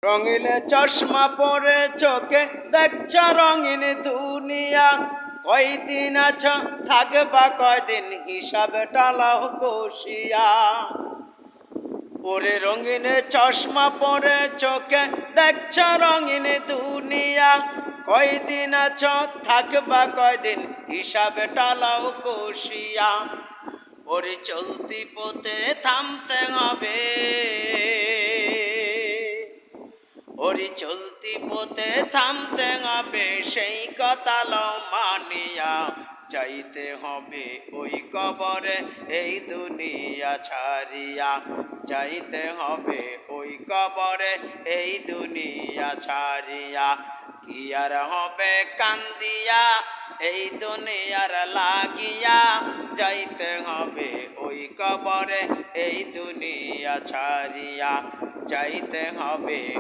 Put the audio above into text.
রঙিলে চশমা পরে চোখে দেখছ রঙিন দুনিয়া, কয়দিন আছো থাকবা কয়দিন হিসাবে টালাও কষিয়া। ওরে রঙিনে চশমা পরে চোখে দেখছ রঙিন দুনিয়া, কয়দিন আছো থাকবা কয়দিন হিসাবে টালাও কষিয়া। ওরে চলতি পথে থামতে হবে, ওরে চলতি পথে থামতে হবে, সেই কথা লও মানিয়া। যাইতে হবে ওই কবরে এই দুনিয়া ছাড়িয়া, যাইতে হবে ওই কবরে এই দুনিয়া ছাড়িয়া। কি আর হবে কান্দিয়া এই দুনিয়ার লাগিয়া, যাইতে হবে ওই কবরে এই দুনিয়া ছাড়িয়া, যাইতে হবে